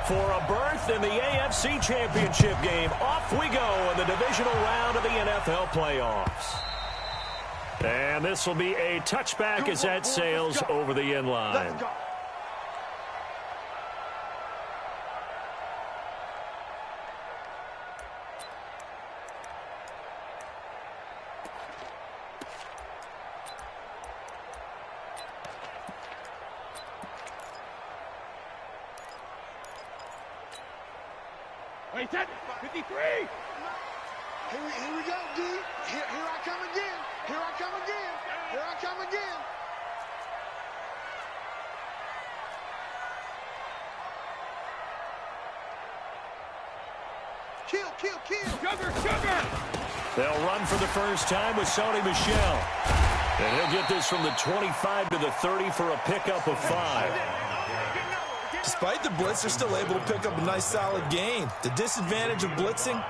for a berth in the AFC Championship game. Off we go in the divisional round of the NFL playoffs. And this will be a touchback as that sails over the end line. Wait, 53! Here we go, D. Here I come again. Here I come again. Here I come again. Kill. Sugar! They'll run for the first time with Sony Michel. And he'll get this from the 25 to the 30 for a pickup of 5. Despite the blitz, they're still able to pick up a nice solid gain. The disadvantage of blitzing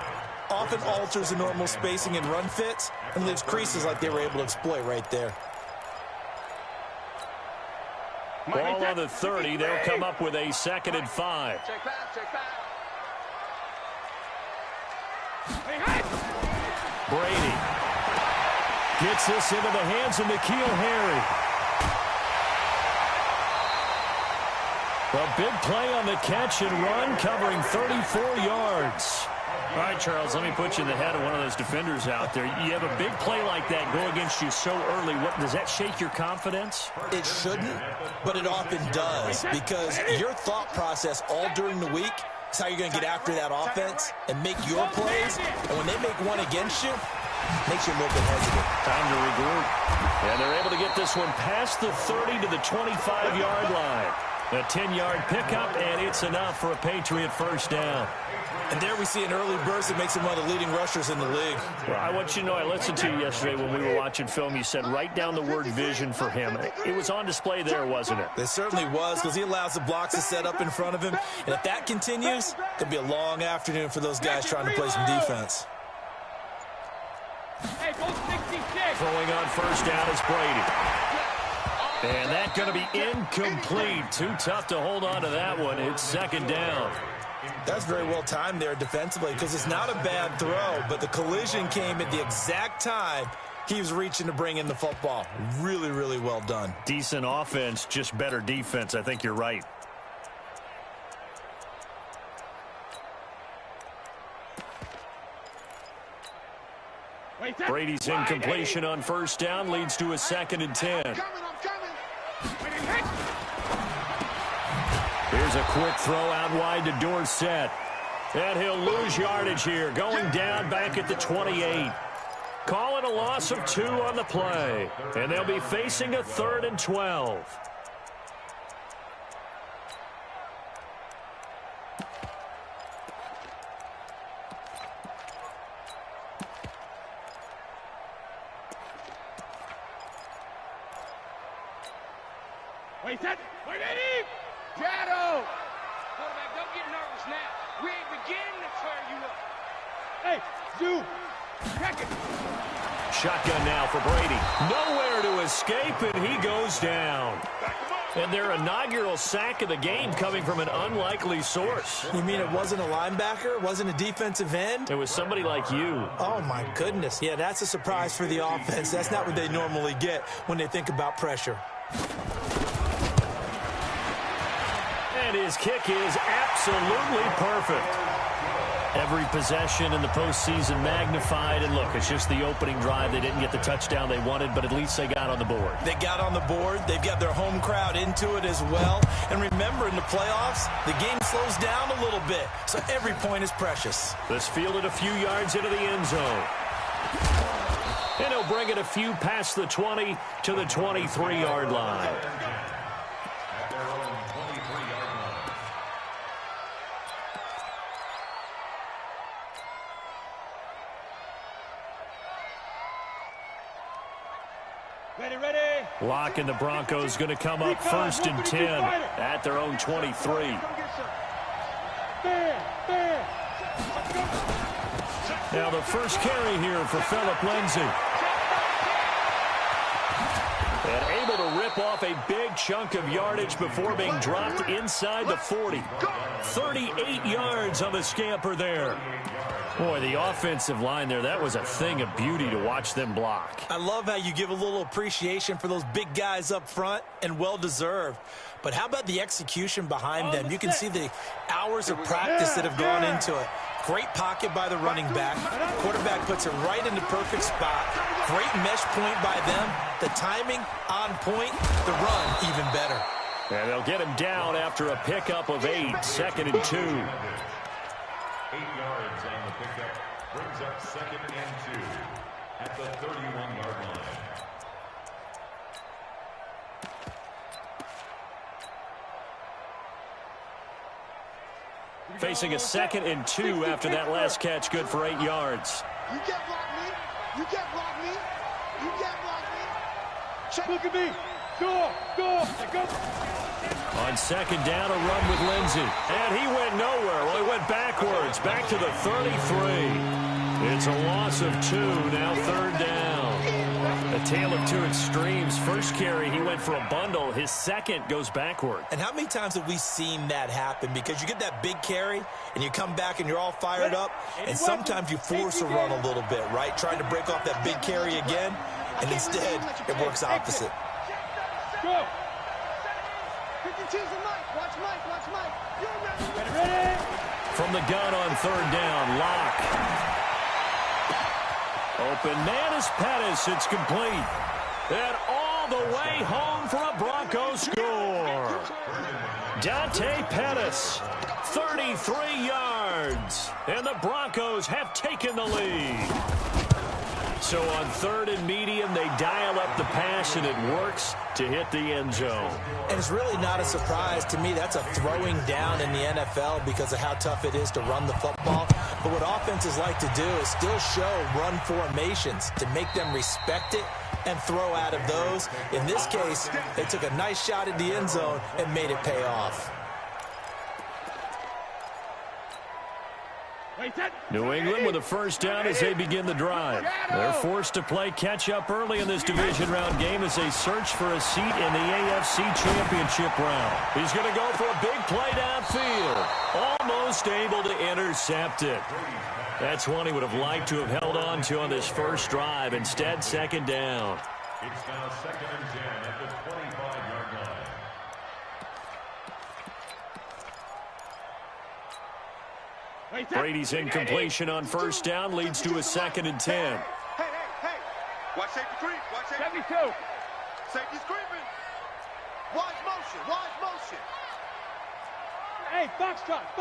often alters the normal spacing and run fits and leaves creases like they were able to exploit right there. Ball on the 30. They'll come up with a 2nd and 5. Check back. Brady gets this into the hands of N'Keal Harry. A big play on the catch and run, covering 34 yards. All right, Charles, let me put you in the head of one of those defenders out there. You have a big play like that go against you so early. Does that shake your confidence? It shouldn't, but it often does, because your thought process all during the week is how you're going to get after that offense and make your plays. And when they make one against you, it makes you a little bit hesitant. Time to regroup. And they're able to get this one past the 30 to the 25-yard line. A 10-yard pickup, and it's enough for a Patriot first down. And there we see an early burst that makes him one of the leading rushers in the league. Well, I want you to know, I listened to you yesterday when we were watching film. You said write down the word vision for him. It was on display there, wasn't it? It certainly was, because he allows the blocks to set up in front of him. And if that continues, it could be a long afternoon for those guys trying to play some defense. Hey, go 66! Throwing on first down is Brady. And that's going to be incomplete. Too tough to hold on to that one. It's 2nd down. That's very well timed there defensively, because it's not a bad throw, but the collision came at the exact time he was reaching to bring in the football. Really, really well done. Decent offense, just better defense. I think you're right. Brady's incompletion on first down leads to a 2nd and 10. I'm coming. Here's a quick throw out wide to Dorsett. And he'll lose yardage here, going down back at the 28. Calling a loss of 2 on the play. And they'll be facing a 3rd and 12. Wait, Eddie! Shadow! Quarterback, don't get nervous now. We ain't beginning to tear you up. Hey, Zoo! Check it! Shotgun now for Brady. Nowhere to escape, and he goes down. And their inaugural sack of the game coming from an unlikely source. You mean it wasn't a linebacker? It wasn't a defensive end? It was somebody like you. Oh, my goodness. Yeah, that's a surprise for the offense. That's not what they normally get when they think about pressure. And his kick is absolutely perfect. Every possession in the postseason magnified. And look, it's just the opening drive. They didn't get the touchdown they wanted, but at least they got on the board. They got on the board. They've got their home crowd into it as well. And remember, in the playoffs, the game slows down a little bit, so every point is precious. This fielded a few yards into the end zone. And he'll bring it a few past the 20 to the 23-yard line. Ready. Lock and the Broncos going to come up 1st and 10 at their own 23. Now the first carry here for Phillip Lindsay. And able to rip rip off a big chunk of yardage before being dropped inside the 40. 38 yards on the scamper there. Boy, the offensive line there, that was a thing of beauty to watch them block. I love how you give a little appreciation for those big guys up front, and well-deserved. But how about the execution behind them? You can see the hours of practice that have gone into it. Great pocket by the running back. Quarterback puts it right in the perfect spot. Great mesh point by them. The timing on point. The run even better. And they'll get him down after a pickup of 8, 2nd and 2. 8 yards on the pickup. Brings up 2nd and 2 at the 31-yard line. Facing a 2nd and 2 after that last catch, good for 8 yards. You can't block me. You can't block me. You can't block me. Check. Look at me. Go. Go. On 2nd down, a run with Lindsey. And he went nowhere. Well, he went backwards, back to the 33. It's a loss of 2, now 3rd down. A tale of two extremes. First carry, he went for a bundle. His second goes backward. And how many times have we seen that happen? Because you get that big carry, and you come back and you're all fired up, and sometimes you force a run a little bit, right? Trying to break off that big carry again, and instead it works opposite. Go. Watch Mike. Watch Mike. You're Ready. From the gun on 3rd down, Locke. Open man is Pettis. It's complete. And all the way home for a Broncos score. Dante Pettis, 33 yards. And the Broncos have taken the lead. So on 3rd and medium, they dial up the pass, and it works to hit the end zone. And it's really not a surprise to me. That's a throwing down in the NFL because of how tough it is to run the football. But what offenses like to do is still show run formations to make them respect it and throw out of those. In this case, they took a nice shot at the end zone and made it pay off. New England with a first down as they begin the drive. They're forced to play catch-up early in this division round game as they search for a seat in the AFC Championship round. He's going to go for a big play downfield. Almost able to intercept it. That's one he would have liked to have held on to on this first drive. Instead, 2nd down. It's now 2nd and 10 at the 25-yard line. Brady's incompletion on 1st down leads to a 2nd and 10. Hey. Watch safety creep. Watch safety. 72. Safety's creeping. Watch motion. Hey, box drop.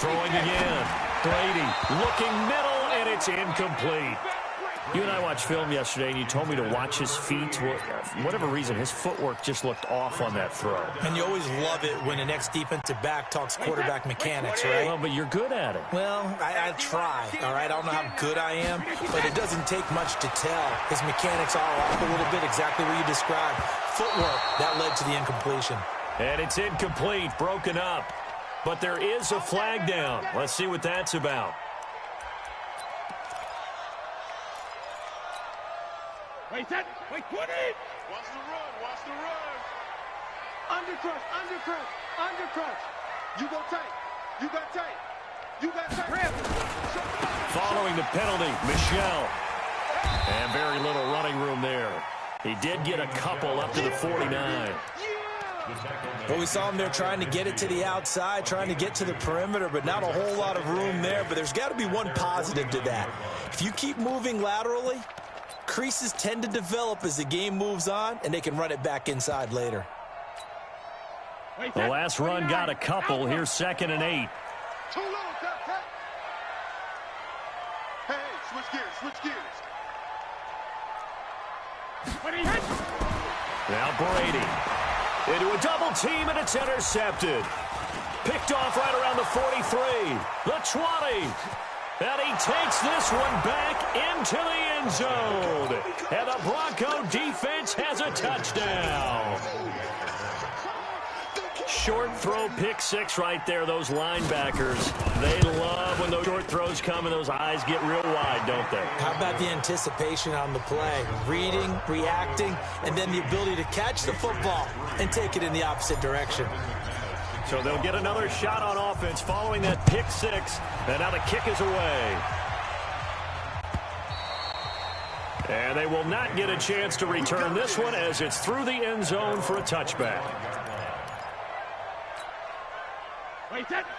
Throwing again. Brady looking middle, and it's incomplete. You and I watched film yesterday, and you told me to watch his feet. For whatever reason, his footwork just looked off on that throw. And you always love it when the next defensive back talks quarterback mechanics, right? Well, but you're good at it. Well, I try, all right? I don't know how good I am, but it doesn't take much to tell. His mechanics are off a little bit, exactly what you described. Footwork, that led to the incompletion. And it's incomplete, broken up. But there is a flag down. Let's see what that's about. Wait, 20. Watch the run. Undercrush. You got tight. Following the penalty, Michelle. And very little running room there. He did get a couple up to the 49. Well, we saw him there trying to get it to the outside, trying to get to the perimeter, but not a whole lot of room there. But there's got to be one positive to that. If you keep moving laterally, creases tend to develop as the game moves on, and they can run it back inside later. The last run got a couple. Here's 2nd and 8. Too low, cut. Hey, switch gears. Now Brady into a double team, and it's intercepted. Picked off right around the 43, the 20. And he takes this one back into the end zone. And the Bronco defense has a touchdown. short throw pick six right there, those linebackers. They love when those short throws come and those eyes get real wide, don't they? How about the anticipation on the play? Reading, reacting, and then the ability to catch the football and take it in the opposite direction. So they'll get another shot on offense following that pick six, and now the kick is away. And they will not get a chance to return this one as it's through the end zone for a touchback.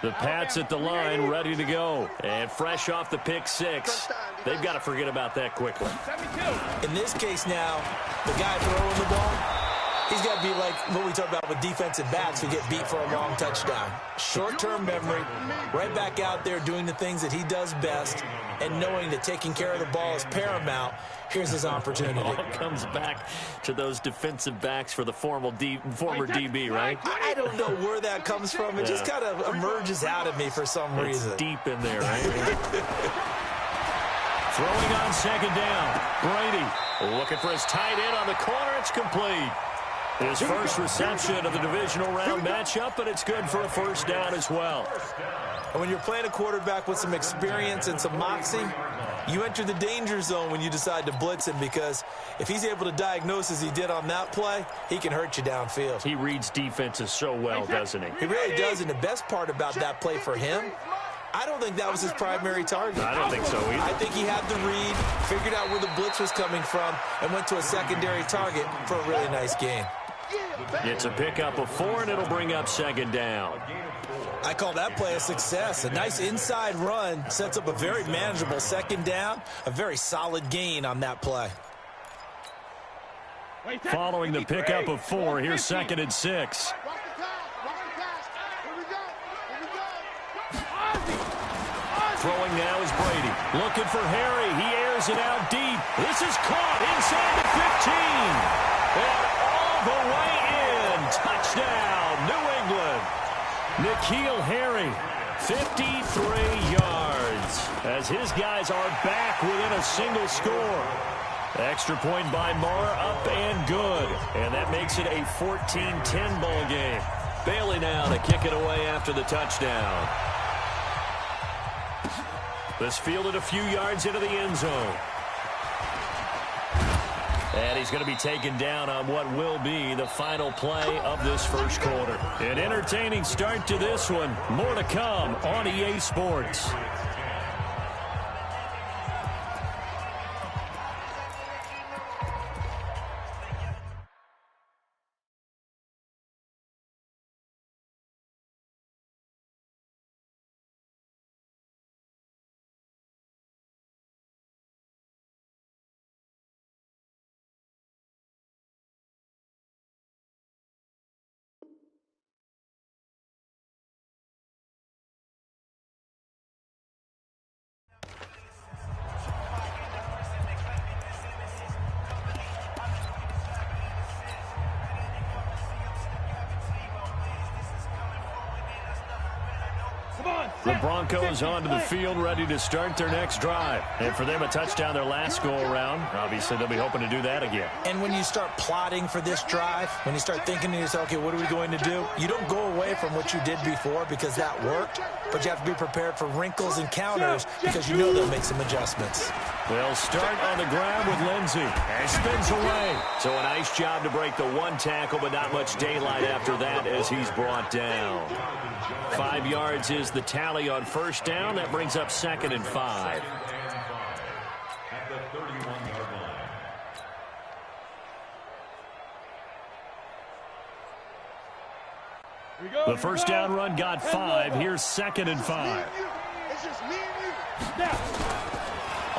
The Pats at the line, ready to go. And fresh off the pick six, they've got to forget about that quickly. In this case now, the guy throwing the ball, he's got to be like what we talk about with defensive backs who get beat for a long touchdown. Short-term memory, right back out there doing the things that he does best, and knowing that taking care of the ball is paramount. Here's his opportunity. It all comes back to those defensive backs for the former DB, right? I don't know where that comes from. It just kind of emerges out of me for some reason. It's deep in there, right? Throwing on second down. Brady looking for his tight end on the corner. It's complete. His first reception of the divisional round matchup, but it's good for a first down as well. And when you're playing a quarterback with some experience and some moxie, you enter the danger zone when you decide to blitz him, because if he's able to diagnose as he did on that play, he can hurt you downfield. He reads defenses so well, doesn't he? He really does, and the best part about that play for him, I don't think that was his primary target. I don't think so either. I think he had the read, figured out where the blitz was coming from, and went to a secondary target for a really nice game. It's a pickup of 4, and it'll bring up second down. I call that play a success. A nice inside run sets up a very manageable second down, a very solid gain on that play. Following the pickup of 4, here's second and 6. Throwing now is Brady. Looking for Harry. He airs it out deep. This is caught inside the 15. And all the way in. Touchdown, New England. N'Keal Harry, 53 yards. As his guys are back within a single score. Extra point by Mara, up and good. And that makes it a 14-10 ball game. Bailey now to kick it away after the touchdown. This fielded a few yards into the end zone. And he's going to be taken down on what will be the final play of this first quarter. An entertaining start to this one. More to come on EA Sports. The Broncos onto the field, ready to start their next drive. And for them, a touchdown their last go-around. Obviously, they'll be hoping to do that again. And when you start plotting for this drive, when you start thinking to yourself, okay, what are we going to do? You don't go away from what you did before because that worked, but you have to be prepared for wrinkles and counters because you know they'll make some adjustments. They'll start on the ground with Lindsey. And spins away. So a nice job to break the one tackle, but not much daylight after that as he's brought down. 5 yards is the tally on first down. That brings up second and 5. At the 31-yard line. The first down run got 5. Here's second and 5. It's just me and you.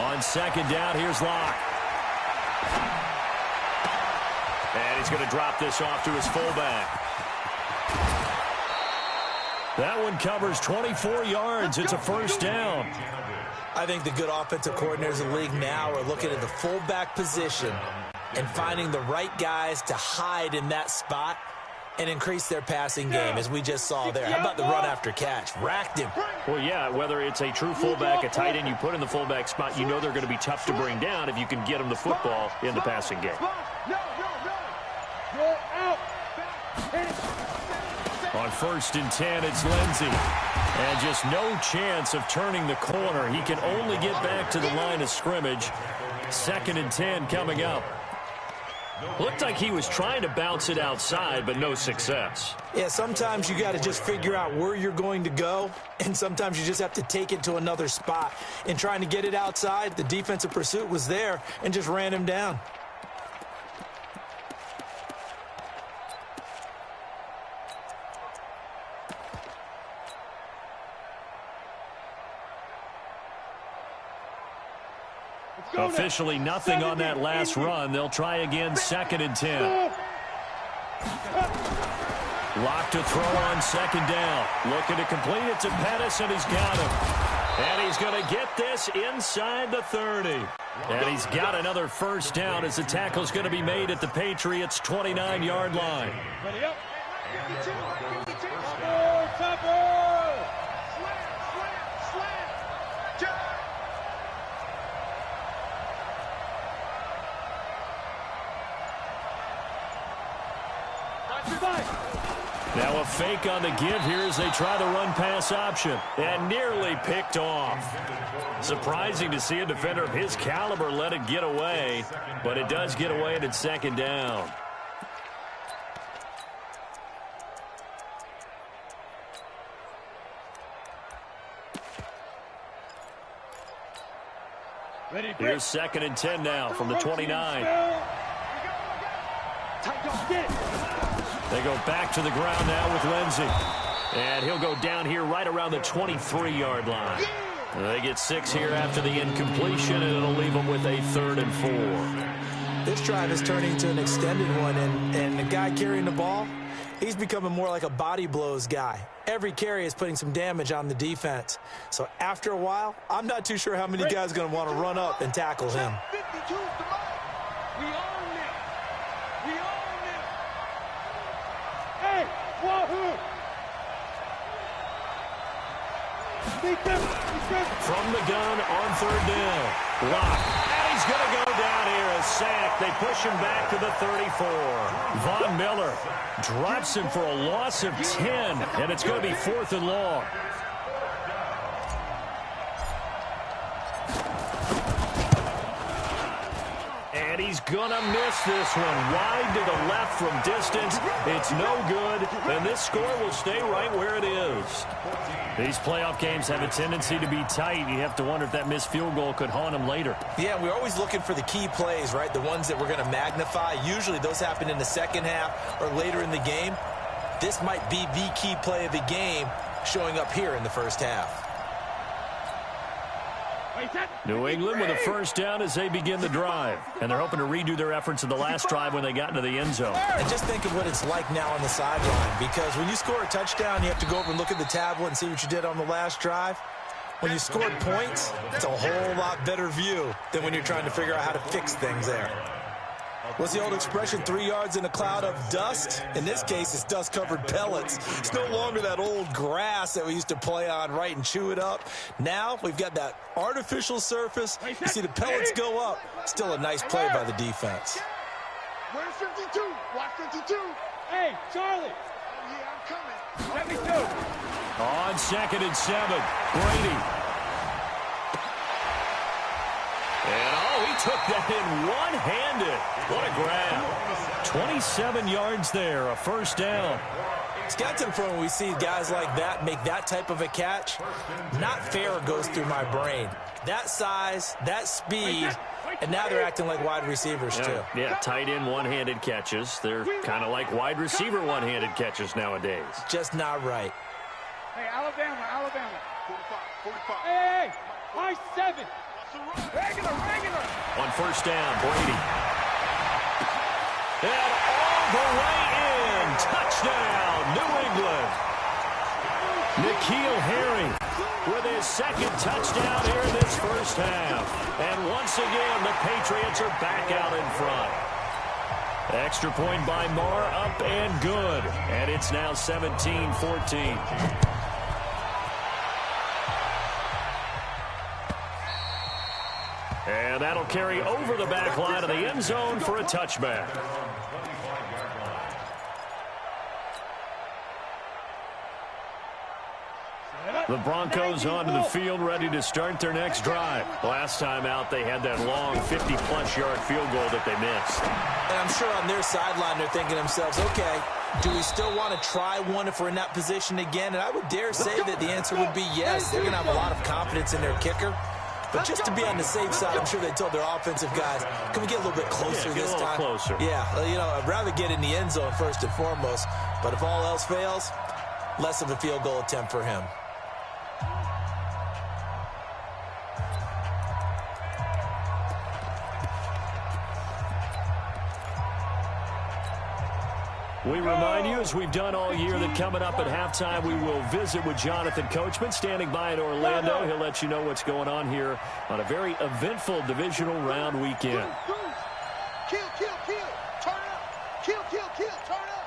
On second down, here's Locke. And he's going to drop this off to his fullback. That one covers 24 yards. It's a first down. I think the good offensive coordinators in the league now are looking at the fullback position and finding the right guys to hide in that spot and increase their passing game, as we just saw there. How about the run after catch? Racked him. Well, yeah, whether it's a true fullback, a tight end you put in the fullback spot, you know they're going to be tough to bring down if you can get them the football in the passing game. On 1st and 10, it's Lindsey. And just no chance of turning the corner. He can only get back to the line of scrimmage. 2nd and 10 coming up. Looked like he was trying to bounce it outside, but no success. Yeah, sometimes you got to just figure out where you're going to go, and sometimes you just have to take it to another spot. In trying to get it outside, the defensive pursuit was there and just ran him down. Officially nothing on that last run. They'll try again, 2nd and 10. Locked to throw on 2nd down. Looking to complete it to Pettis, and he's got him. And he's going to get this inside the 30. And he's got another 1st down as the tackle's going to be made at the Patriots' 29-yard line. Ready up. 52. Now a fake on the give here as they try the run-pass option. And nearly picked off. Surprising to see a defender of his caliber let it get away. But it does get away and it's 2nd down. Here's 2nd and 10 now from the 29. They go back to the ground now with Lindsey. And he'll go down here right around the 23-yard line. They get 6 here after the incompletion, and it'll leave them with a 3rd and 4. This drive is turning into an extended one, and the guy carrying the ball, he's becoming more like a body blows guy. Every carry is putting some damage on the defense. So after a while, I'm not too sure how many guys are going to want to run up and tackle him. We own it. We own it. Hey, wahoo! From the gun on 3rd down. Lock. And he's going to go down here. A sack. They push him back to the 34. Von Miller drops him for a loss of 10. And it's going to be 4th and long. And he's going to miss this one. Wide to the left from distance. It's no good. And this score will stay right where it is. These playoff games have a tendency to be tight. You have to wonder if that missed field goal could haunt them later. Yeah, we're always looking for the key plays, right? The ones that we're going to magnify. Usually those happen in the second half or later in the game. This might be the key play of the game showing up here in the first half. New England with a 1st down as they begin the drive. And they're hoping to redo their efforts in the last drive when they got into the end zone. And just think of what it's like now on the sideline, because when you score a touchdown, you have to go over and look at the tablet and see what you did on the last drive. When you scored points, it's a whole lot better view than when you're trying to figure out how to fix things there. What's the old expression, 3 yards in a cloud of dust? In this case, it's dust-covered pellets. It's no longer that old grass that we used to play on, right, and chew it up. Now we've got that artificial surface. You see the pellets go up. Still a nice play by the defense. Where's 52? Watch 52. Hey, Charlie. Yeah, I'm coming. Let me do. On 2nd and 7, Brady. And he took that in one-handed. What a grab. 27 yards there, a 1st down. It's got to the point where we see guys like that make that type of a catch. Not fair goes through my brain. That size, that speed, and now they're acting like wide receivers too. Yeah, tight end one-handed catches. They're kind of like wide receiver one-handed catches nowadays. Just not right. Hey, Alabama. 45. Hey, my 7. Regular. On 1st down, Brady. And all the way in. Touchdown, New England. N'Keal Harry with his 2nd touchdown here in this 1st half. And once again, the Patriots are back out in front. Extra point by Marr, up and good. And it's now 17-14. And that'll carry over the back line of the end zone for a touchback. The Broncos onto the field, ready to start their next drive. Last time out, they had that long 50-plus yard field goal that they missed. And I'm sure on their sideline, they're thinking to themselves, okay, do we still want to try one if we're in that position again? And I would dare say that the answer would be yes. They're going to have a lot of confidence in their kicker. But just to be on the safe side, I'm sure they told their offensive guys, can we get a little bit closer this time? Closer. Yeah, you know, I'd rather get in the end zone first and foremost. But if all else fails, less of a field goal attempt for him. We remind you, as we've done all year, that coming up at halftime, we will visit with Jonathan Coachman, standing by in Orlando. He'll let you know what's going on here on a very eventful divisional round weekend. Kill, kill, kill. Turn up. Kill, kill, kill. Turn up.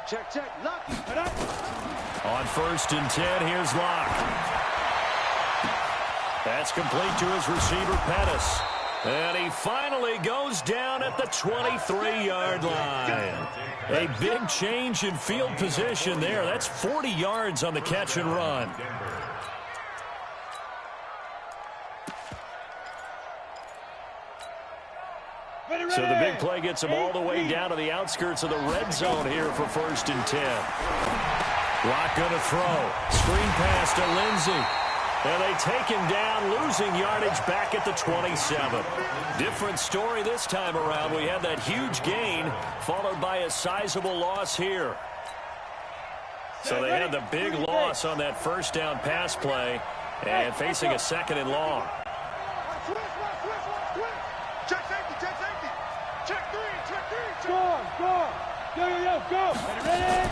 Check, check. Lock. On 1st and 10, here's Locke. That's complete to his receiver, Pettis. And he finally goes down at the 23-yard line. A big change in field position there. That's 40 yards on the catch and run. So the big play gets him all the way down to the outskirts of the red zone here for 1st and 10. Locke going to throw. Screen pass to Lindsey. And they take him down, losing yardage back at the 27. Different story this time around. We had that huge gain, followed by a sizable loss here. So they had the big loss on that first down pass play, and facing a 2nd and long. Check safety, check safety. Check three. Go. Go. Ready?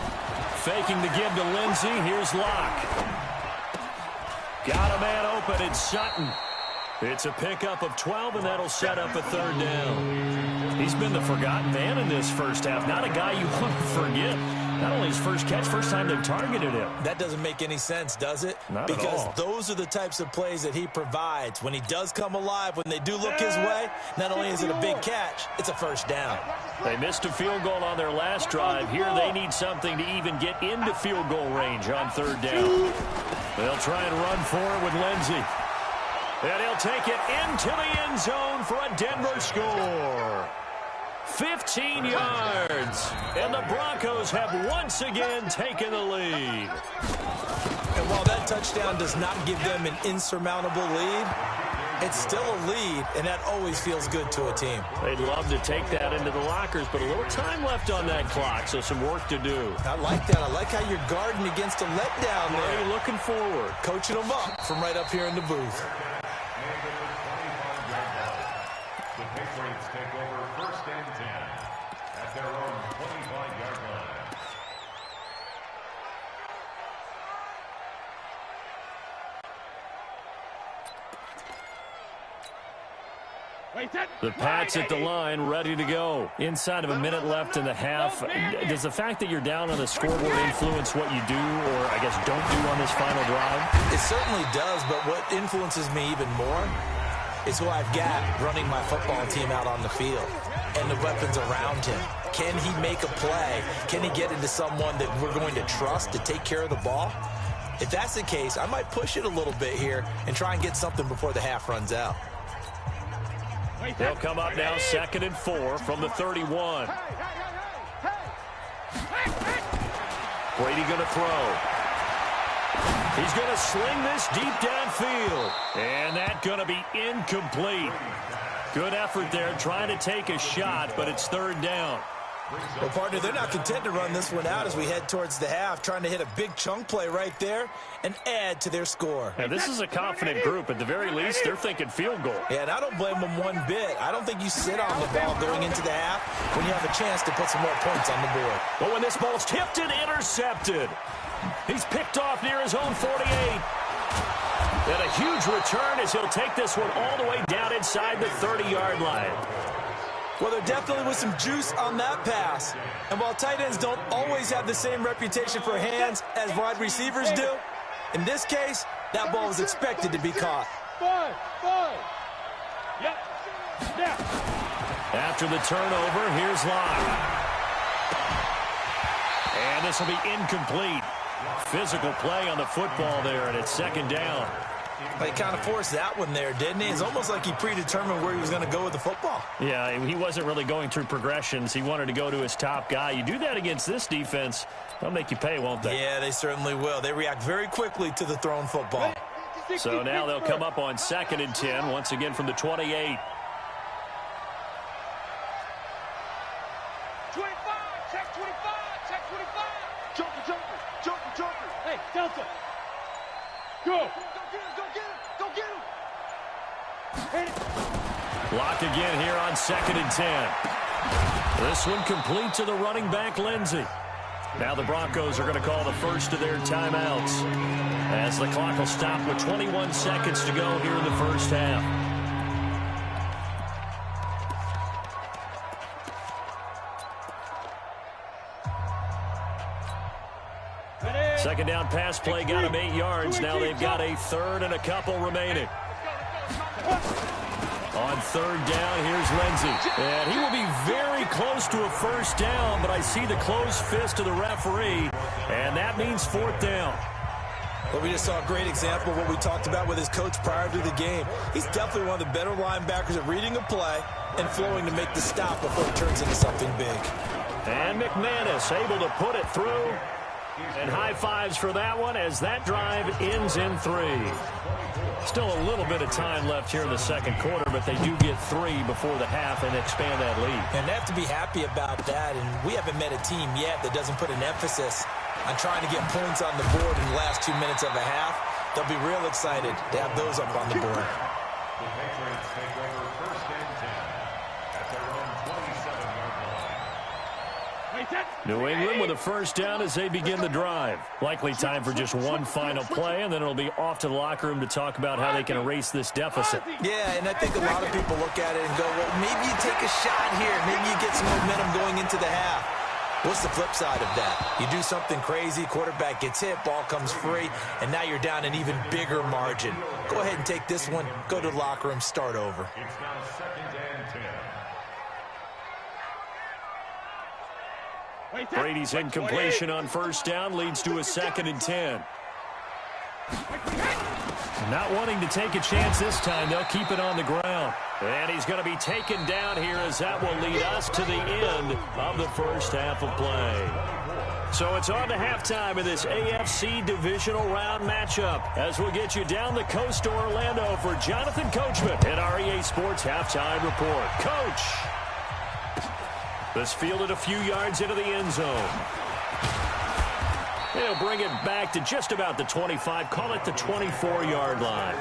Faking the give to Lindsey. Here's Locke. Got a man open in Sutton. It's a pickup of 12, and that'll set up a 3rd down. He's been the forgotten man in this first half. Not a guy you want to forget. Not only his first catch, first time they've targeted him. That doesn't make any sense, does it? Not because at all. Those are the types of plays that he provides. When he does come alive, when they do look his way, not only is it a big catch, it's a 1st down. They missed a field goal on their last drive. Here they need something to even get into field goal range on 3rd down. They'll try and run for it with Lindsey. And he'll take it into the end zone for a Denver score. 15 yards. And the Broncos have once again taken the lead. And while that touchdown does not give them an insurmountable lead, it's still a lead, and that always feels good to a team. They'd love to take that into the lockers, but a little time left on that clock, so some work to do. I like that. I like how you're guarding against a letdown there. Really looking forward. Coaching them up from right up here in the booth. The Patriots take over 1st and 10 at their own 25-yard line. The Pats at the line, ready to go. Inside of a minute left in the half. Does the fact that you're down on the scoreboard influence what you do, or I guess don't do on this final drive? It certainly does, but what influences me even more is who I've got running my football team out on the field and the weapons around him. Can he make a play? Can he get into someone that we're going to trust to take care of the ball? If that's the case, I might push it a little bit here and try and get something before the half runs out. They'll come up now 2nd and 4 from the 31. Brady going to throw. He's going to sling this deep downfield. And that's going to be incomplete. Good effort there trying to take a shot, but it's 3rd down. Well, partner, they're not content to run this one out as we head towards the half, trying to hit a big chunk play right there and add to their score. And this is a confident group. At the very least, they're thinking field goal. Yeah, and I don't blame them one bit. I don't think you sit on the ball going into the half when you have a chance to put some more points on the board. But when this ball's tipped and intercepted, he's picked off near his own 48. And a huge return as he'll take this one all the way down inside the 30-yard line. Well, there definitely was some juice on that pass. And while tight ends don't always have the same reputation for hands as wide receivers do, in this case, that ball was expected to be caught. Yep. Yeah. After the turnover, here's Locke. And this will be incomplete. Physical play on the football there, and it's second down. He kind of forced that one there, didn't he? It's almost like he predetermined where he was going to go with the football. Yeah, he wasn't really going through progressions. He wanted to go to his top guy. You do that against this defense, they'll make you pay, won't they? Yeah, they certainly will. They react very quickly to the thrown football. So now they'll come up on 2nd and 10, once again from the 28. 25, check 25, check 25. Joker. Hey, Delta. Go. Go get him. Hit it. Blocked again here on 2nd and 10. This one complete to the running back, Lindsey. Now the Broncos are going to call the first of their timeouts as the clock will stop with 21 seconds to go here in the first half. Second down pass play got him 8 yards. Now they've got a 3rd and a couple remaining. On 3rd down, here's Lindsey. And he will be very close to a first down, but I see the closed fist of the referee, and that means 4th down. Well, we just saw a great example of what we talked about with his coach prior to the game. He's definitely one of the better linebackers at reading a play and flowing to make the stop before it turns into something big. And McManus able to put it through. And high fives for that one as that drive ends in 3. Still a little bit of time left here in the second quarter, but they do get 3 before the half and expand that lead. And they have to be happy about that, and we haven't met a team yet that doesn't put an emphasis on trying to get points on the board in the last 2 minutes of a half. They'll be real excited to have those up on the board. The Patriots take over 1st and 10 at their own 27-yard line. New England with a first down as they begin the drive. Likely time for just one final play, and then it'll be off to the locker room to talk about how they can erase this deficit. Yeah, and I think a lot of people look at it and go, well, maybe you take a shot here. Maybe you get some momentum going into the half. What's the flip side of that? You do something crazy, quarterback gets hit, ball comes free, and now you're down an even bigger margin. Go ahead and take this one, go to the locker room, start over. It's now 2nd and 10. Brady's incompletion on first down leads to a 2nd and 10. Not wanting to take a chance this time, they'll keep it on the ground. And he's going to be taken down here as that will lead us to the end of the first half of play. So it's on to halftime of this AFC divisional round matchup as we'll get you down the coast to Orlando for Jonathan Coachman at our EA Sports Halftime Report. Coach! This fielded a few yards into the end zone. They'll bring it back to just about the 25, call it the 24-yard line.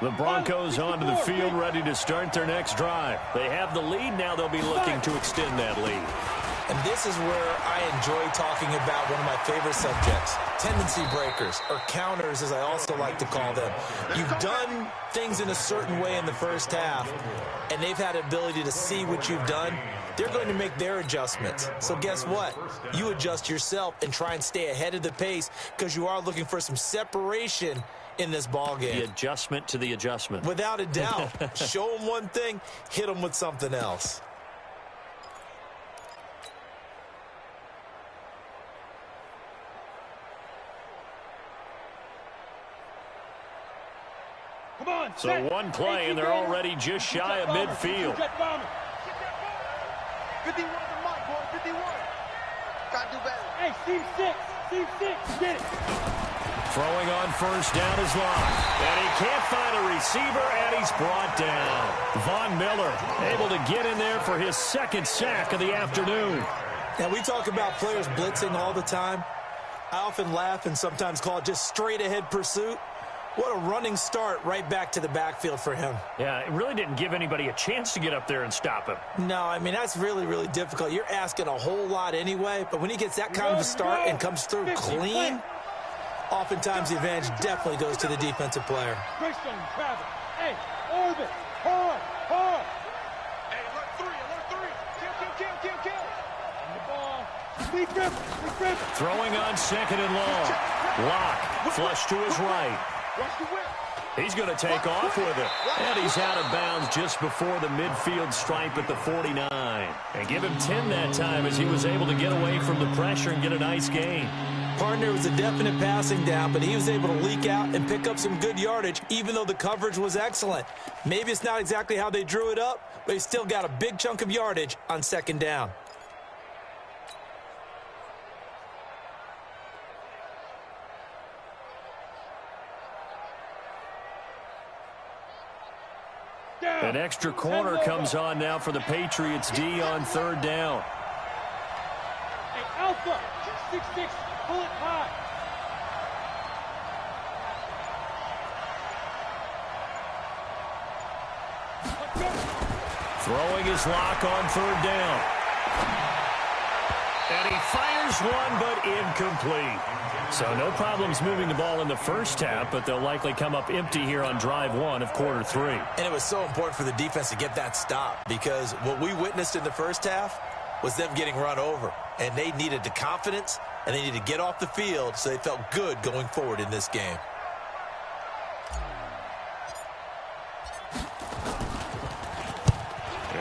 The Broncos onto the field, ready to start their next drive. They have the lead. Now they'll be looking to extend that lead. And this is where I enjoy talking about one of my favorite subjects, tendency breakers, or counters as I also like to call them. You've done things in a certain way in the first half, and they've had the ability to see what you've done. They're going to make their adjustments. So guess what? You adjust yourself and try and stay ahead of the pace because you are looking for some separation in this ball game. The adjustment to the adjustment. Without a doubt. Show them one thing, hit them with something else. So one play, and they're already just shy of midfield. 51 to Mike, boy, 51. Gotta do better. Hey, C6, get it. Throwing on first down is Locke. And he can't find a receiver, and he's brought down. Von Miller able to get in there for his 2nd sack of the afternoon. Now, we talk about players blitzing all the time. I often laugh and sometimes call it just straight-ahead pursuit. What a running start right back to the backfield for him. Yeah, it really didn't give anybody a chance to get up there and stop him. No, I mean, that's really, really difficult. You're asking a whole lot anyway, but when he gets that kind of a start and comes through clean, oftentimes the advantage definitely goes to the defensive player. Hey, orbit, hard. Hey, alert 3. Kill. And the ball. Lee Griffin. Throwing on 2nd and long. Locke flush to his right. Watch the whip. He's going to take off with it. And he's out of bounds just before the midfield stripe at the 49. And give him 10 that time as he was able to get away from the pressure and get a nice gain. Partner was a definite passing down, but he was able to leak out and pick up some good yardage, even though the coverage was excellent. Maybe it's not exactly how they drew it up, but he still got a big chunk of yardage on second down. An extra corner comes on now for the Patriots D on third down. Hey, Alpha, 6-6, pull it high. Throwing his lock on third down. And he fires one, but incomplete. So no problems moving the ball in the first half, but they'll likely come up empty here on drive one of quarter three. And it was so important for the defense to get that stop, because what we witnessed in the first half was them getting run over. And they needed the confidence, and they needed to get off the field so they felt good going forward in this game.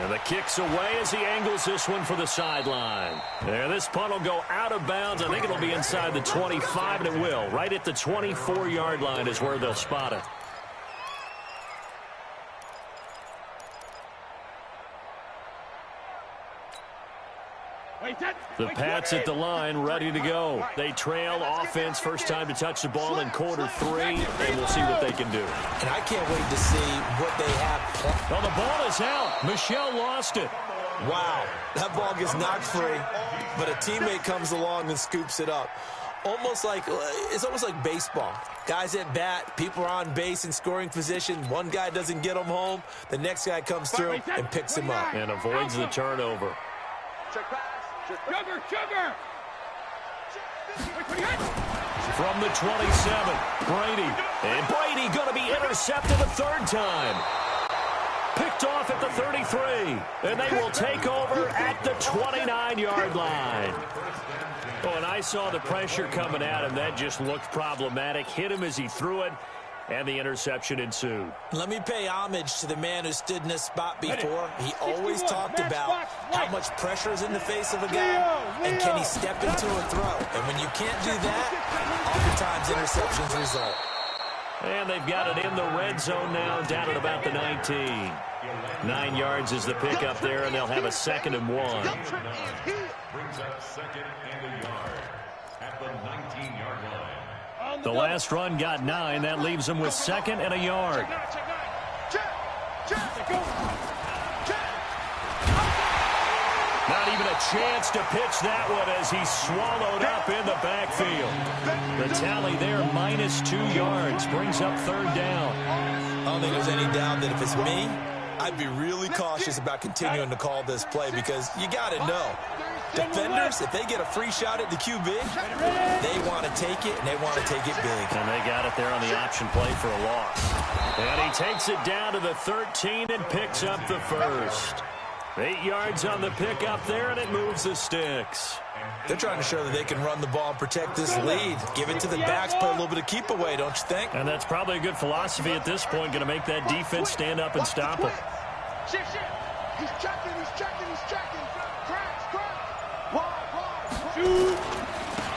And the kick's away as he angles this one for the sideline. There, this punt will go out of bounds. I think it'll be inside the 25, and it will. Right at the 24-yard line is where they'll spot it. The Pats at the line, ready to go. They trail offense, first time to touch the ball in quarter three, and we'll see what they can do. And I can't wait to see what they have. Well, the ball is out. Michelle lost it. Wow, that ball gets knocked free, but a teammate comes along and scoops it up. It's almost like baseball. Guys at bat, people are on base in scoring position. One guy doesn't get him home. The next guy comes through and picks him up. And avoids the turnover. Sugar! From the 27, Brady. And Brady going to be intercepted a third time. Picked off at the 33. And they will take over at the 29-yard line. Oh, and I saw the pressure coming at him. That just looked problematic. Hit him as he threw it. And the interception ensued. Let me pay homage to the man who stood in this spot before. He always talked about how much pressure is in the face of a guy, and can he step into a throw. And when you can't do that, oftentimes interceptions result. And they've got it in the red zone now, down at about the 19. 9 yards is the pickup there, and they'll have a 2nd and 1. Brings up 2nd and a yard at the 19-yard line. The last run got 9. That leaves them with 2nd and a yard. Not even a chance to pitch that one as he's swallowed up in the backfield. The tally there, -2 yards, brings up third down. I don't think there's any doubt that if it's me, I'd be really cautious about continuing to call this play, because you got to know. Defenders, if they get a free shot at the QB, they want to take it, and they want to take it big. And they got it there on the option play for a loss. And he takes it down to the 13 and picks up the first. 8 yards on the pickup there, and it moves the sticks. They're trying to show that they can run the ball and protect this lead. Give it to the backs, play a little bit of keep away, don't you think? And that's probably a good philosophy at this point, going to make that defense stand up and stop him. He's checking.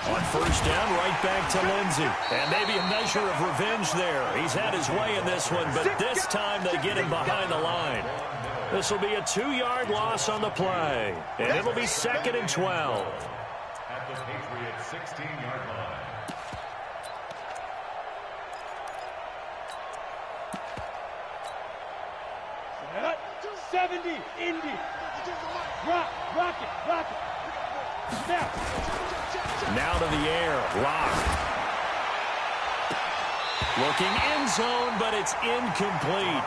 On first down, right back to Lindsey. And maybe a measure of revenge there. He's had his way in this one, but this time they get him behind the line. This will be a 2-yard loss on the play. And it'll be 2nd and 12. At the Patriots' 16-yard line. Set. 70, Indy. Rock it. Now to the air. Rock. Looking end zone, but it's incomplete.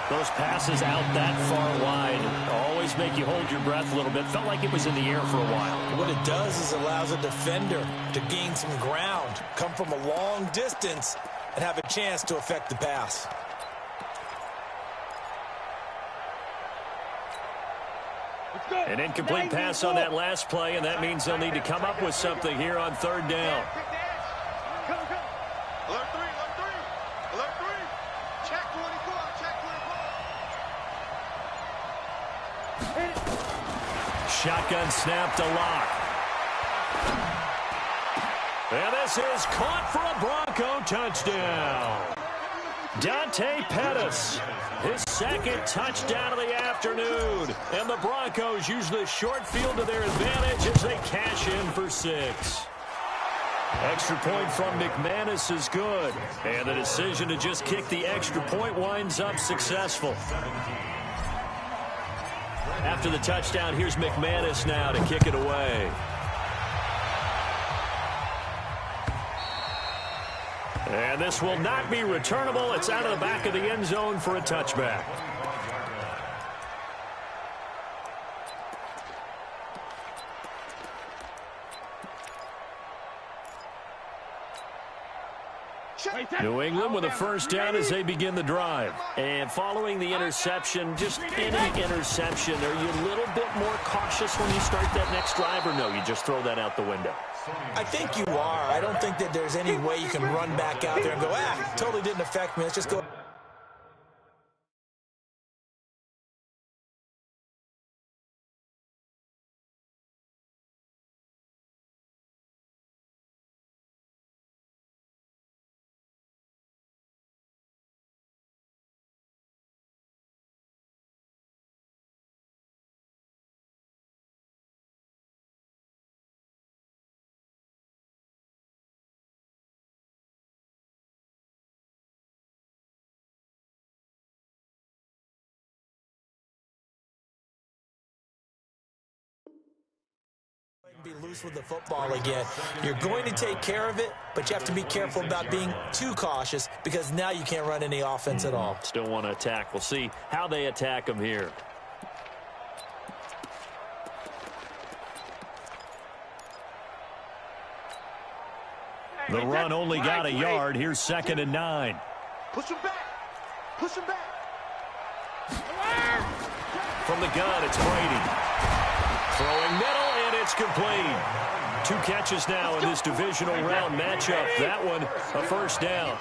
Those passes out that far wide always make you hold your breath a little bit. Felt like it was in the air for a while. What it does is allows a defender to gain some ground, come from a long distance, and have a chance to affect the pass. An incomplete pass on that last play, and that means they'll need to come up with something here on third down. shotgun snap to Lock. And this is caught for a Bronco touchdown. Dante Pettis, his second touchdown of the afternoon. And the Broncos use the short field to their advantage as they cash in for 6. Extra point from McManus is good. And the decision to just kick the extra point winds up successful. After the touchdown, here's McManus now to kick it away. And this will not be returnable. It's out of the back of the end zone for a touchback. New England with a first down as they begin the drive. And following the interception, just any interception, are you a little bit more cautious when you start that next drive, or no, you just throw that out the window? I think you are. I don't think that there's any way you can run back out there and go, totally didn't affect me. Let's just go. Be loose with the football again. You're going to take care of it, but you have to be careful about being too cautious because now you can't run any offense at all. Still want to attack. We'll see how they attack them here. The run only got a yard. Here's 2nd and 9. Push him back. Push him back. From the gun, it's Brady. Throwing middle, and it's complete. 2 catches now in this divisional round matchup. That one, a first down.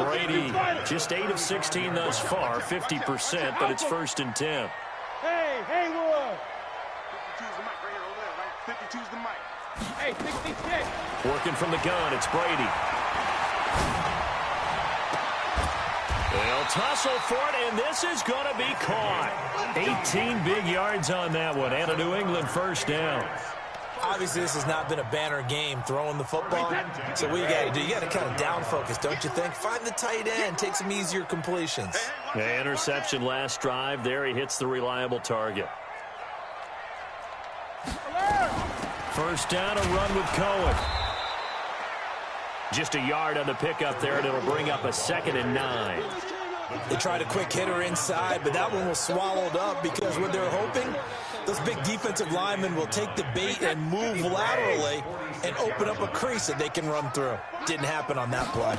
Brady, just 8 of 16 thus far, 50%, but it's 1st and 10. Hey, Haywood. 52's the mic right here over there, right? 52's the mic. Hey, 66. Working from the gun, it's Brady. They'll tussle for it, and this is going to be caught. 18 big yards on that one, and a New England first down. Obviously, this has not been a banner game throwing the football. So what you got to do, you got to kind of down focus, don't you think? Find the tight end, take some easier completions. Yeah, interception last drive. There he hits the reliable target. First down, a run with Cohen. Just a yard on the pickup there, and it'll bring up a 2nd and 9. They tried a quick hitter inside, but that one was swallowed up because what they're hoping, those big defensive linemen will take the bait and move laterally and open up a crease that they can run through. Didn't happen on that play.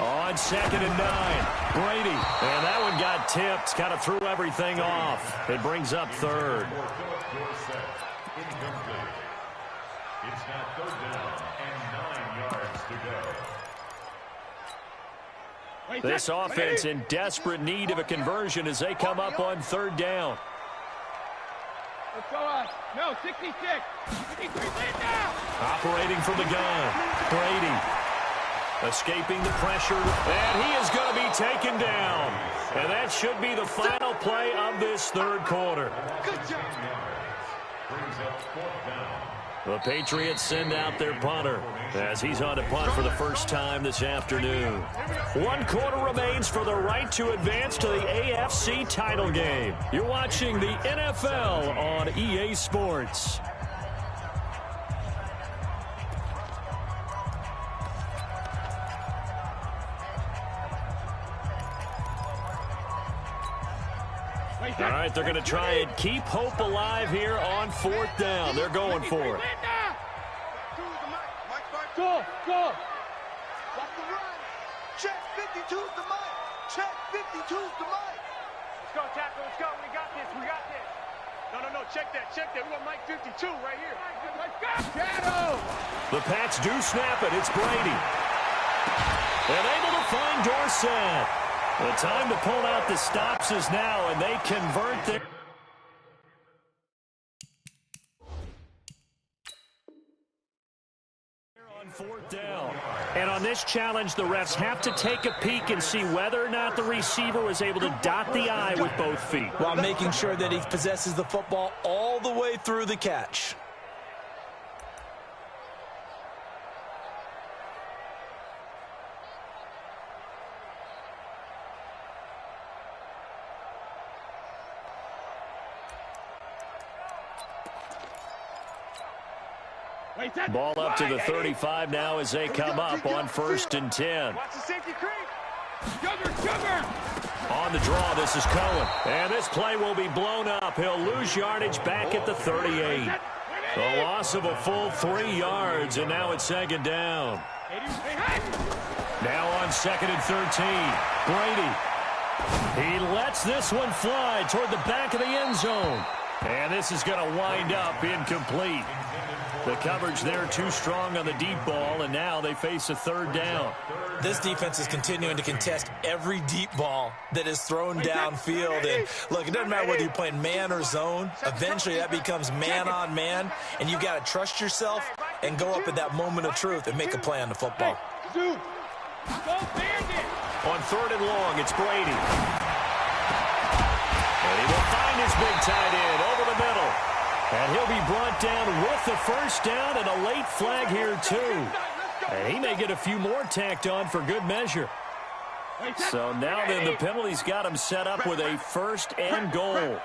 On 2nd and 9, Brady. And that one got tipped, kind of threw everything off. It brings up 3rd. It's now 3rd down and 9 yards to go. This offense in desperate need of a conversion as they come up on 3rd down. Let's go on. No, 66. 63, now. Operating from the gun, Brady. Escaping the pressure, and he is going to be taken down. And that should be the final play of this 3rd quarter. Good job. Brings up 4th down. The Patriots send out their punter as he's on to punt for the first time this afternoon. 1 quarter remains for the right to advance to the AFC title game. You're watching the NFL on EA Sports. All right, they're going to try and keep hope alive here on 4th down. They're going for it. Go, go. Watch the run. Check 52's the mic. Check 52's the mic. Let's go, tackle. Let's go. We got this. We got this. No. Check that. Check that. We want Mike 52 right here. Let's go. Shadow. The Pats do snap it. It's Brady. And able to find Dorsett. The time to pull out the stops is now, and they convert their 4th down. And on this challenge, the refs have to take a peek and see whether or not the receiver was able to dot the I with both feet, while making sure that he possesses the football all the way through the catch. Ball up to the 35 now as they come up on 1st and 10. Watch the safety creep. Sugar. On the draw, this is Cohen. And this play will be blown up. He'll lose yardage back at the 38. A loss of a full 3 yards, and now it's 2nd down. Now on 2nd and 13. Brady. He lets this one fly toward the back of the end zone. And this is going to wind up incomplete. The coverage there too strong on the deep ball, and now they face a 3rd down. This defense is continuing to contest every deep ball that is thrown downfield. And look, it doesn't matter whether you're playing man or zone. Eventually that becomes man on man, and you've got to trust yourself and go up at that moment of truth and make a play on the football. On 3rd and long, it's Brady. And he will find his big tight end over the middle. And he'll be brought down with the 1st down and a late flag here, too. And he may get a few more tacked on for good measure. So now then the penalty's got him set up with a 1st and goal.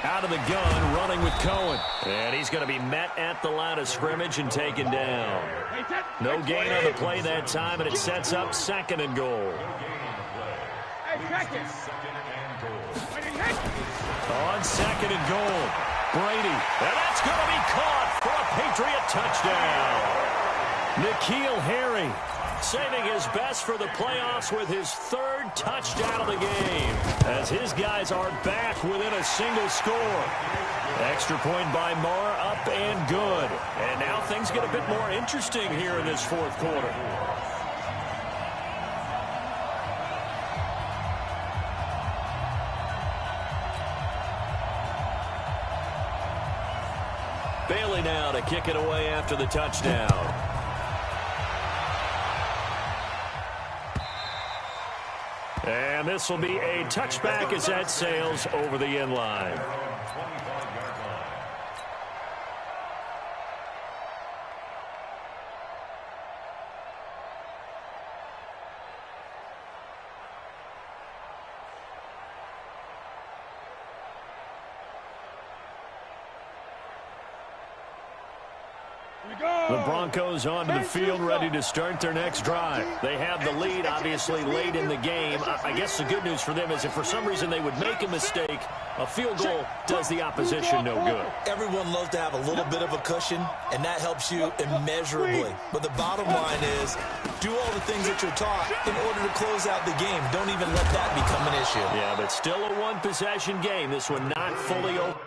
Out of the gun, running with Cohen. And he's going to be met at the line of scrimmage and taken down. No gain on the play that time, and it sets up 2nd and goal. On 2nd and goal, Brady. And that's going to be caught for a Patriot touchdown. N'Keal Harry saving his best for the playoffs with his 3rd touchdown of the game, as his guys are back within a single score. Extra point by Marr, up and good. And now things get a bit more interesting here in this 4th quarter. Bailey now to kick it away after the touchdown. And this will be a touchback as that sails over the end line. The Broncos onto the field, ready to start their next drive. They have the lead, obviously, late in the game. I guess the good news for them is if for some reason they would make a mistake, a field goal does the opposition no good. Everyone loves to have a little bit of a cushion, and that helps you immeasurably. But the bottom line is, do all the things that you're taught in order to close out the game. Don't even let that become an issue. Yeah, but still a one-possession game. This one not fully open.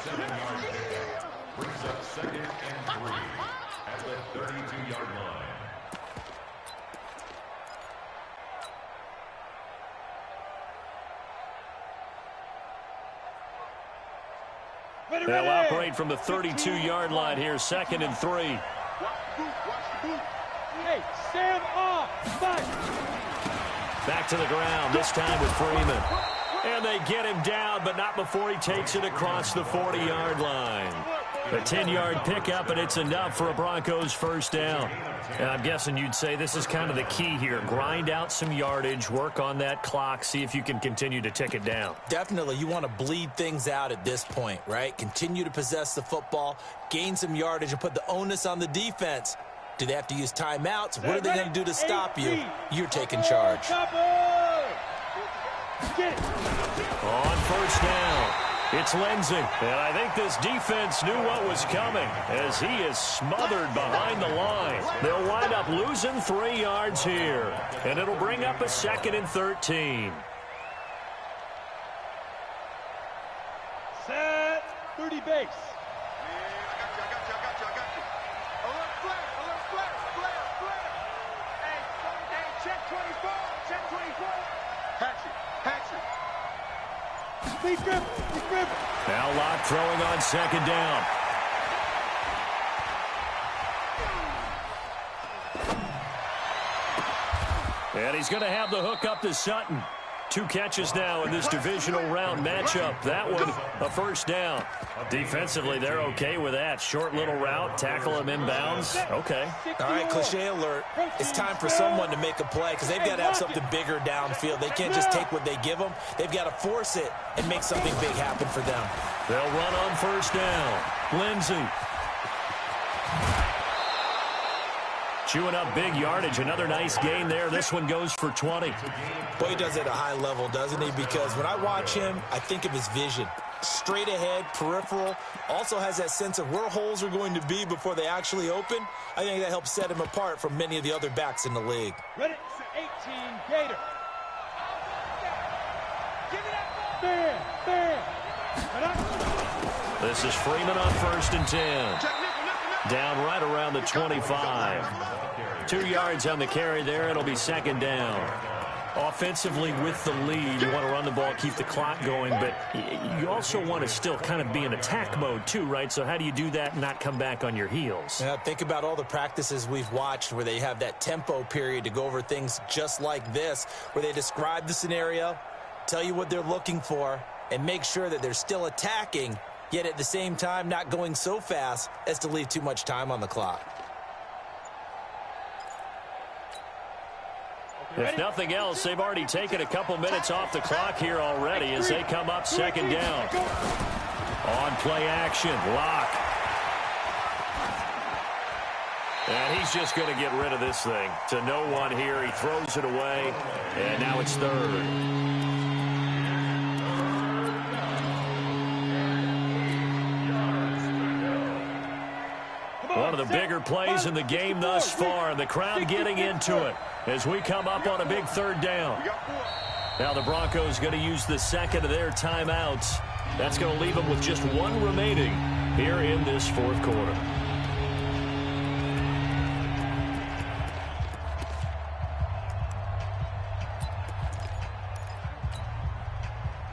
7-yard pickup. Brings up 2nd and 3 at the 32-yard line. They'll operate from the 32-yard line here, 2nd and 3. Watch the boot. Hey, stand off. Back to the ground, this time with Freeman. And they get him down, but not before he takes it across the 40-yard line. A 10-yard pickup, and it's enough for a Broncos first down. And I'm guessing you'd say this is kind of the key here. Grind out some yardage, work on that clock, see if you can continue to tick it down. Definitely, you want to bleed things out at this point, right? Continue to possess the football, gain some yardage, and put the onus on the defense. Do they have to use timeouts? What are they going to do to stop you? You're taking charge. On first down, it's Lindsey. And I think this defense knew what was coming as he is smothered behind the line. They'll wind up losing 3 yards here. And it'll bring up a 2nd and 13. Set. 30 base. Now Locke throwing on 2nd down. And he's going to have the hook up to Sutton. 2 catches now in this divisional round matchup. That one, a first down. Defensively, they're okay with that. Short little route, tackle him inbounds. Okay. All right, cliche alert. It's time for someone to make a play because they've got to have something bigger downfield. They can't just take what they give them. They've got to force it and make something big happen for them. They'll run on first down. Lindsey. Chewing up big yardage. Another nice gain there. This one goes for 20. Boy, he does it at a high level, doesn't he? Because when I watch him, I think of his vision. Straight ahead, peripheral. Also has that sense of where holes are going to be before they actually open. I think that helps set him apart from many of the other backs in the league. Ready, 18, Gator. Give me that bam. This is Freeman on 1st and 10. Down right around the 25. 2 yards on the carry there. It'll be 2nd down. Offensively with the lead, you want to run the ball, keep the clock going, but you also want to still kind of be in attack mode too, right? So how do you do that and not come back on your heels? Yeah, think about all the practices we've watched where they have that tempo period to go over things just like this, where they describe the scenario, tell you what they're looking for, and make sure that they're still attacking, yet at the same time not going so fast as to leave too much time on the clock. If nothing else, they've already taken a couple minutes off the clock here already as they come up 2nd down. On play action, Locke. And he's just going to get rid of this thing. To no one here, he throws it away, and now it's 3rd. One of the bigger plays in the game thus far, and the crowd getting into it as we come up on a big 3rd down. Now the Broncos going to use the 2nd of their timeouts. That's going to leave them with just 1 remaining here in this 4th quarter.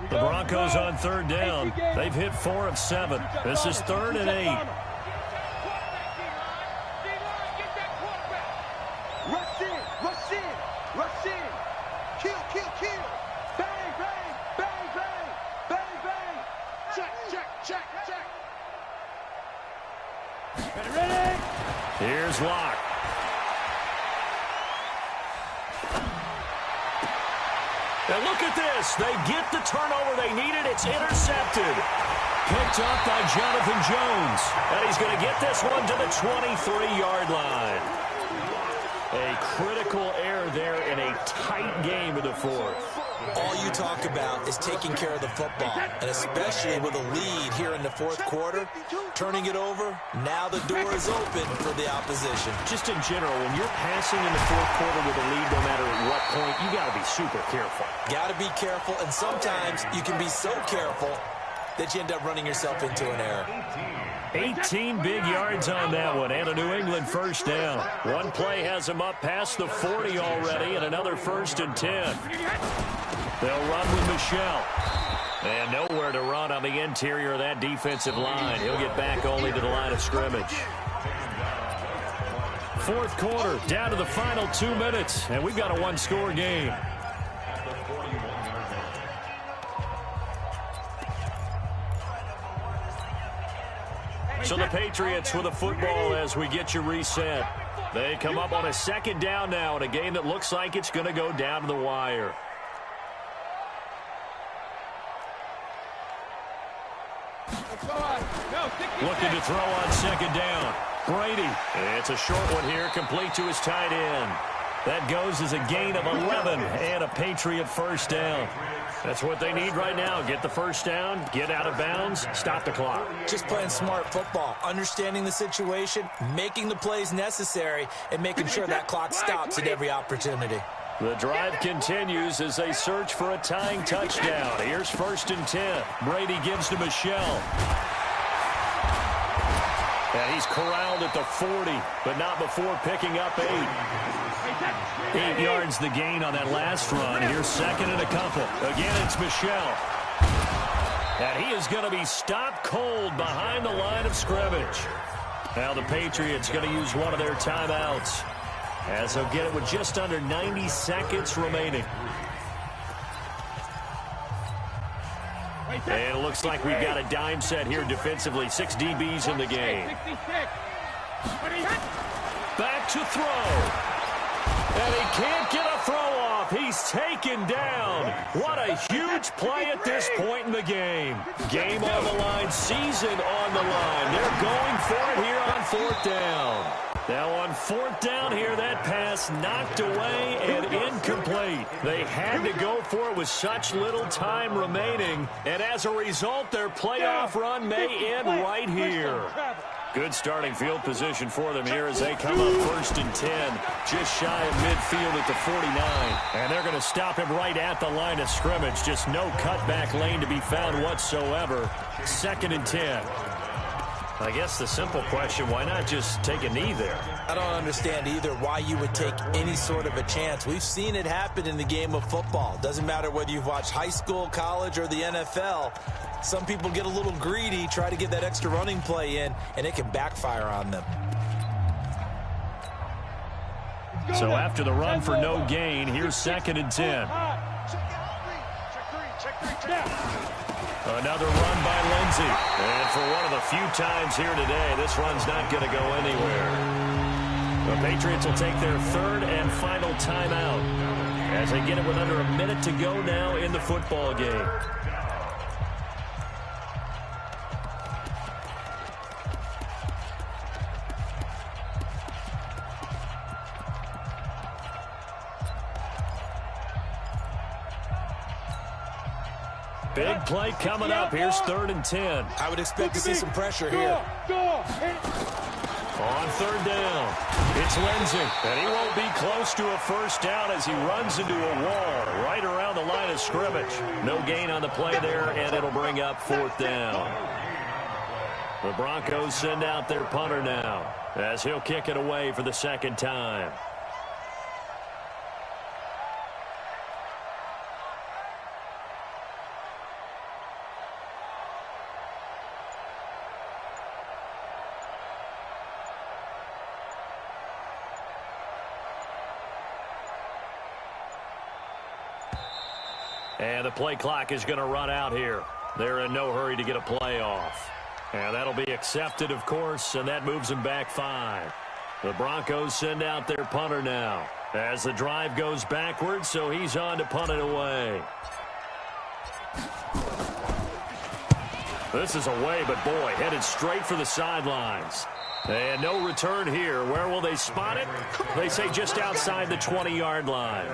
The Broncos on 3rd down. They've hit 4 of 7. This is 3rd and 8. Here's Locke. And look at this. They get the turnover they needed. It's intercepted. Picked up by Jonathan Jones. And he's going to get this one to the 23-yard line. A critical error there in a tight game in the 4th. All you talk about is taking care of the football, and especially with a lead here in the 4th quarter, turning it over, now the door is open for the opposition. Just in general, when you're passing in the 4th quarter with a lead, no matter at what point, you got to be super careful. Got to be careful, and sometimes you can be so careful that you end up running yourself into an error. 18 big yards on that one, and a New England first down. One play has them up past the 40 already, and another 1st and 10. They'll run with Michelle. And nowhere to run on the interior of that defensive line. He'll get back only to the line of scrimmage. 4th quarter, down to the final 2 minutes, and we've got a one-score game. So the Patriots with the football as we get you reset. They come up on a 2nd down now in a game that looks like it's going to go down to the wire. Looking to throw on 2nd down. Brady. It's a short one here, complete to his tight end. That goes as a gain of 11 and a Patriot first down. That's what they need right now. Get the first down, get out of bounds, stop the clock. Just playing smart football, understanding the situation, making the plays necessary, and making sure that clock stops at every opportunity. The drive continues as they search for a tying touchdown. Here's 1st and 10. Brady gives to Michelle. And he's corralled at the 40, but not before picking up 8. 8 yards the gain on that last run. Here's 2nd and a couple. Again, it's Michelle. And he is going to be stopped cold behind the line of scrimmage. Now the Patriots going to use one of their timeouts, as they'll get it with just under 90 seconds remaining. And it looks like we've got a dime set here defensively. 6 DBs in the game. Back to throw. And he can't get a throw off. He's taken down. What a huge play at this point in the game. Game on the line, season on the line. They're going for it here on 4th down. Now on 4th down here, that pass knocked away and incomplete. They had to go for it with such little time remaining. And as a result, their playoff run may end right here. Good starting field position for them here as they come up 1st and 10, just shy of midfield at the 49. And they're going to stop him right at the line of scrimmage. Just no cutback lane to be found whatsoever. 2nd and 10. I guess the simple question, why not just take a knee there? I don't understand either why you would take any sort of a chance. We've seen it happen in the game of football. Doesn't matter whether you've watched high school, college, or the NFL. Some people get a little greedy, try to get that extra running play in, and it can backfire on them. So after the run for no gain, here's 2nd and 10. Another run by Lindsey. And for one of the few times here today, this run's not going to go anywhere. The Patriots will take their 3rd and final timeout as they get it with under a minute to go now in the football game. Big play coming up. Here's 3rd and 10. I would expect to see some pressure here. On 3rd down, it's Lindsey. And he won't be close to a first down as he runs into a wall right around the line of scrimmage. No gain on the play there, and it'll bring up 4th down. The Broncos send out their punter now as he'll kick it away for the 2nd time. And the play clock is going to run out here. They're in no hurry to get a play off. And that'll be accepted, of course, and that moves them back 5. The Broncos send out their punter now as the drive goes backwards, so he's on to punt it away. This is away, but boy, headed straight for the sidelines. And no return here. Where will they spot it? They say just outside the 20-yard line.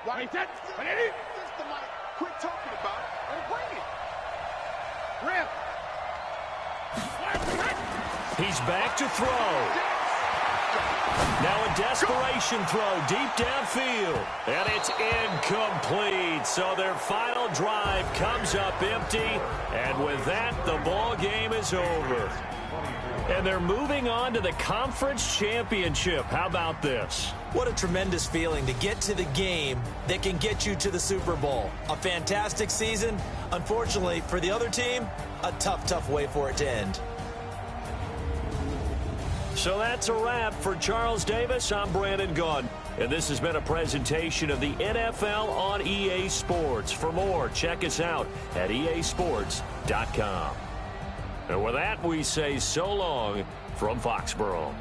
Right, that's the mic. Quit talking about it and bring it. He's back to throw. Now a desperation throw deep downfield. And it's incomplete. So their final drive comes up empty. And with that, the ball game is over. And they're moving on to the conference championship. How about this? What a tremendous feeling to get to the game that can get you to the Super Bowl. A fantastic season. Unfortunately, for the other team, a tough way for it to end. So that's a wrap for Charles Davis. I'm Brandon Gaudin. And this has been a presentation of the NFL on EA Sports. For more, check us out at easports.com. And with that, we say so long from Foxborough.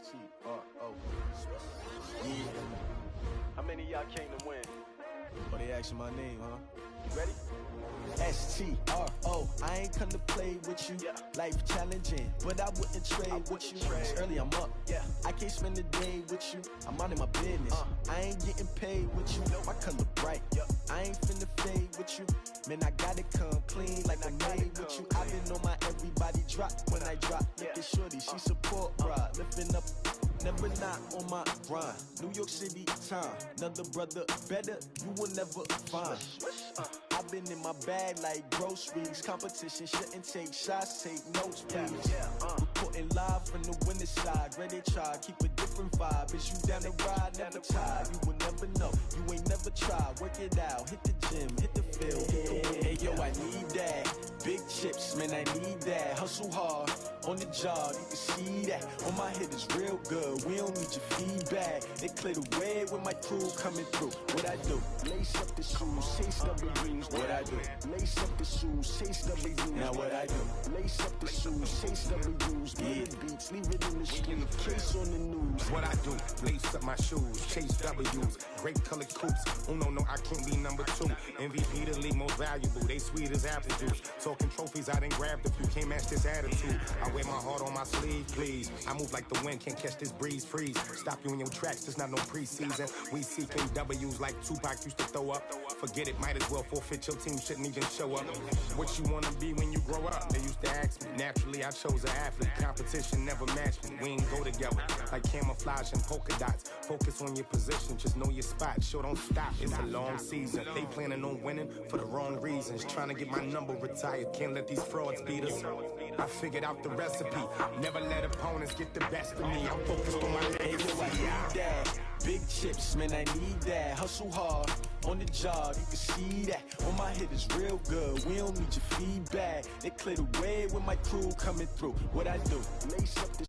S-T-R-O. Yeah. How many of y'all came to win? Oh, they asking my name, huh? You ready? S-T-R-O. I ain't come to play with you. Yeah. Life challenging, but I wouldn't trade with you. It's early, I'm up. Yeah. I can't spend the day with you. I'm out in my business. I ain't getting paid with you. My color bright. I ain't finna fade with you. Man, I gotta come clean like I made with you. I been on my everybody drop when I drop. Look at shorty, she support ride. Lifting up, never not on my grind. New York City time. Another brother better, you will never find. I've been in my bag like groceries. Competition shouldn't take shots, take notes, please. Reporting live from the winning side. Ready to try, keep a different vibe. Is you down the ride, never tired. You will never know, you ain't never tried. Work it out, hit the gym, hit the field. Hey yo, I need that. Big chips, man, I need that. Hustle hard, on the job, you can see that. On my head is real good, we don't need your feedback. They clear the way with my crew coming through. What I do? Lace up the shoes, chase W's. What I do? Lace up the shoes, chase W's. Now what I do? Lace up the shoes, chase W's. Get beats, leave it in the street, case on the news. What I do? Lace up my shoes, chase W's. Great colored coops. Oh no, I can't be number 2. MVP the league most valuable. They sweet as apple juice. Talking trophies, I done grabbed a few. Can't match this attitude. I wear my heart on my sleeve, please. I move like the wind, can't catch this breeze. Freeze. Stop you in your tracks. There's not no preseason. We seeking W's like Tupac used to throw up. Forget it, might as well forfeit. Your team shouldn't even show up. What you wanna be when you grow up? They used to ask me. Naturally, I chose an athlete. Competition never matched me. We ain't go together like camouflage and polka dots. Focus on your position, just know your spot. Sure, don't stop. It's a long season. They planning on winning for the wrong reasons. Trying to get my number retired. Can't let these frauds beat us. I figured out the recipe. Never let opponents get the best of me. I'm focused on my legacy. I need that. Big chips, man, I need that. Hustle hard, on the job, you can see that. On my head is real good, we don't need your feedback. They clear the way with my crew coming through. What I do? Lace up the